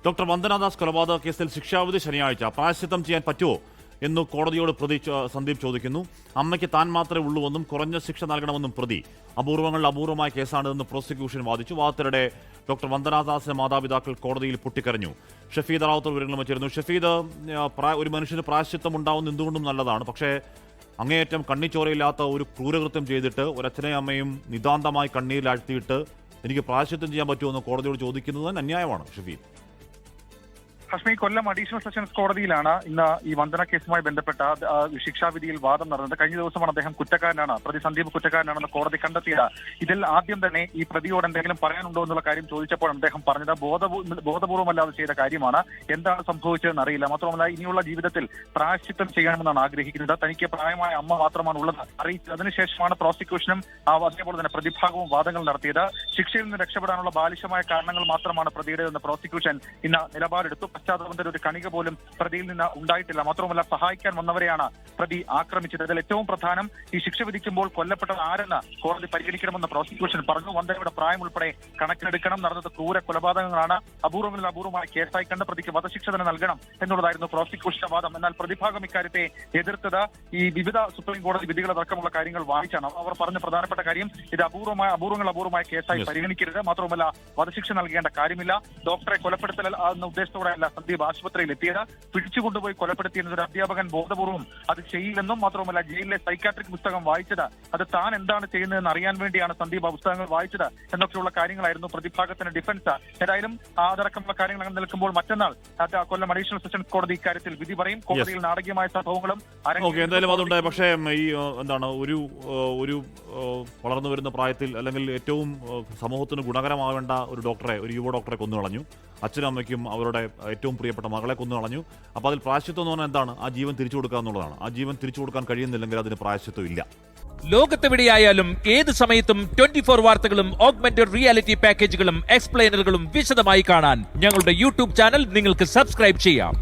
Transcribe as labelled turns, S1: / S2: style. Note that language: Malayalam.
S1: ഡോക്ടർ വന്ദനാദാസ് കൊലപാതക കേസിൽ ശിക്ഷാവിധി ശനിയാഴ്ച. പ്രായശ്ചിത്തം ചെയ്യാൻ പറ്റുമോ എന്ന് കോടതിയോട് പ്രതി സന്ദീപ് ചോദിക്കുന്നു. അമ്മയ്ക്ക് താൻ മാത്രമേ ഉള്ളൂവെന്നും കുറഞ്ഞ ശിക്ഷ നൽകണമെന്നും പ്രതി. അപൂർവങ്ങളിൽ അപൂർവമായ കേസാണിതെന്ന് പ്രോസിക്യൂഷൻ വാദിച്ചു. വാദത്തിനിടെ ഡോക്ടർ വന്ദനാദാസിന്റെ മാതാപിതാക്കൾ കോടതിയിൽ പൊട്ടിക്കരഞ്ഞു. ഷഫീദ് റാവുത്തർ വിവരങ്ങൾ വെച്ചിരുന്നു. ഷഫീദ്, ഒരു മനുഷ്യന് പ്രായശ്ചിത്തം ഉണ്ടാവുന്ന എന്തുകൊണ്ടും നല്ലതാണ്. പക്ഷേ അങ്ങേയറ്റം കണ്ണിച്ചോരയില്ലാത്ത ഒരു ക്രൂരകൃത്യം ചെയ്തിട്ട് ഒരച്ഛനെയും അമ്മയും നിതാന്തമായി കണ്ണീരിലാഴ്ത്തിയിട്ട് എനിക്ക് പ്രായശ്ചിത്തം ചെയ്യാൻ പറ്റുമെന്ന് കോടതിയോട് ചോദിക്കുന്നത് അന്യായമാണ്. ഷഫീദ്,
S2: ഹഷ്മി, കൊല്ലം അഡീഷണൽ സെഷൻസ് കോടതിയിലാണ് ഇന്ന് ഈ വന്ദന കേസുമായി ബന്ധപ്പെട്ട ശിക്ഷാവിധിയിൽ വാദം നടന്നത്. കഴിഞ്ഞ ദിവസമാണ് അദ്ദേഹം കുറ്റക്കാരനാണ്, പ്രതി സന്ദീപ് കുറ്റക്കാരനാണെന്ന് കോടതി കണ്ടെത്തിയത്. ഇതിൽ ആദ്യം തന്നെ ഈ പ്രതിയോട് എന്തെങ്കിലും പറയാനുണ്ടോ എന്നുള്ള കാര്യം ചോദിച്ചപ്പോൾ അദ്ദേഹം പറഞ്ഞത് ബോധപൂർവമല്ലാതെ ചെയ്ത കാര്യമാണ്, എന്താണ് സംഭവിച്ചതെന്ന് അറിയില്ല, മാത്രമല്ല ഇനിയുള്ള ജീവിതത്തിൽ പ്രായശ്ചിത്തം ചെയ്യണമെന്നാണ് ആഗ്രഹിക്കുന്നത്. തനിക്ക് പ്രായമായ അമ്മ മാത്രമാണ് ഉള്ളത് അറിയിച്ചത്. അതിനുശേഷമാണ് പ്രോസിക്യൂഷനും അതേപോലെ തന്നെ പ്രതിഭാഗവും വാദങ്ങൾ നടത്തിയത്. ശിക്ഷയിൽ നിന്ന് രക്ഷപ്പെടാനുള്ള ബാലിശമായ കാരണങ്ങൾ മാത്രമാണ് പ്രതിയുടേതെന്ന് പ്രോസിക്യൂഷൻ ഇന്ന് നിലപാടെടുത്തു. പശ്ചാത്തലത്തിൽ ഒരു കണിക പോലും പ്രതിയിൽ നിന്ന് ഉണ്ടായിട്ടില്ല. മാത്രമല്ല സഹായിക്കാൻ വന്നവരെയാണ് പ്രതി ആക്രമിച്ചത്. ഇതിൽ ഏറ്റവും പ്രധാനം ഈ ശിക്ഷ വിധിക്കുമ്പോൾ കൊല്ലപ്പെട്ടത് ആരെന്ന് കോടതി പരിഗണിക്കണമെന്ന് പ്രോസിക്യൂഷൻ പറഞ്ഞു. വന്ദനയുടെ പ്രായം ഉൾപ്പെടെ കണക്കിലെടുക്കണം. നടന്നത് ക്രൂര കൊലപാതകങ്ങളാണ്. അപൂർവങ്ങളിൽ അപൂർവമായ കേസായി കണ്ട പ്രതിക്ക് വധശിക്ഷ തന്നെ നൽകണം എന്നുള്ളതായിരുന്നു പ്രോസിക്യൂഷന്റെ വാദം. എന്നാൽ പ്രതിഭാഗം ഇക്കാര്യത്തെ എതിർത്തത് ഈ വിവിധ സുപ്രീം കോടതി വിധികളടക്കമുള്ള കാര്യങ്ങൾ വായിച്ചാണ്. അവർ പറഞ്ഞ പ്രധാനപ്പെട്ട കാര്യം ഇത് അപൂർവമായ കേസായി പരിഗണിക്കരുത്, മാത്രമല്ല വധശിക്ഷ നൽകേണ്ട കാര്യമില്ല. ഡോക്ടറെ കൊലപ്പെടുത്തൽ എന്ന ഉദ്ദേശത്തോടെയല്ല സന്ദീപ് ആശുപത്രിയിൽ എത്തിയത്. പിടിച്ചുകൊണ്ടുപോയി കൊലപ്പെടുത്തിയെന്നത് ഒരു അധ്യാപകൻ ബോധപൂർവം അത് ചെയ്യില്ലെന്നും മാത്രമല്ല ജയിലിലെ സൈക്കാട്രിക് പുസ്തകം വായിച്ചത് അത് താൻ എന്താണ് ചെയ്യുന്നതെന്ന് അറിയാൻ വേണ്ടിയാണ് സന്ദീപ് ആ പുസ്തകങ്ങൾ വായിച്ചത് എന്നൊക്കെയുള്ള കാര്യങ്ങളായിരുന്നു പ്രതിഭാഗത്തിന്റെ ഡിഫൻസ്. ഏതായാലും അതടക്കമുള്ള കാര്യങ്ങൾ അങ്ങനെ നിൽക്കുമ്പോൾ മറ്റന്നാൾ കൊല്ലം അഡീഷണൽ സെഷൻസ് കോടതി ഇക്കാര്യത്തിൽ വിധി പറയും. കോടതിയിൽ നാടകീയമായ സംഭവങ്ങളും
S1: എന്തായാലും അതുണ്ടായി. പക്ഷേ ഈ എന്താണ് ഒരു വളർന്നു വരുന്ന പ്രായത്തിൽ അല്ലെങ്കിൽ ഏറ്റവും സമൂഹത്തിന് ഗുണകരമാവേണ്ട ഒരു ഡോക്ടറെ, ഒരു യുവ ഡോക്ടറെ കൊന്നുകളഞ്ഞു. അച്ഛനും അമ്മയ്ക്കും അവരുടെ ഏറ്റവും പ്രിയപ്പെട്ട മകളെ കൊന്നുകളഞ്ഞു. അപ്പോൾ അതിൽ പ്രായശ്ചിത്തം എന്ന് പറഞ്ഞാൽ എന്താണ്? ആ ജീവൻ തിരിച്ചു കൊടുക്കുക എന്നുള്ളതാണ്. ആ ജീവൻ തിരിച്ചു കൊടുക്കാൻ കഴിയുന്നില്ലെങ്കിൽ അതിന് പ്രായശ്ചിത്തം ഇല്ല.
S3: ലോകത്തെവിടെയായാലും ഏത് സമയത്തും 24 വാർത്തകളും ഓഗ്മെന്റഡ് റിയാലിറ്റി പാക്കേജുകളും എക്സ്പ്ലെയിനറുകളും വിശദമായി കാണാൻ ഞങ്ങളുടെ യൂട്യൂബ് ചാനൽ നിങ്ങൾക്ക് സബ്സ്ക്രൈബ് ചെയ്യാം.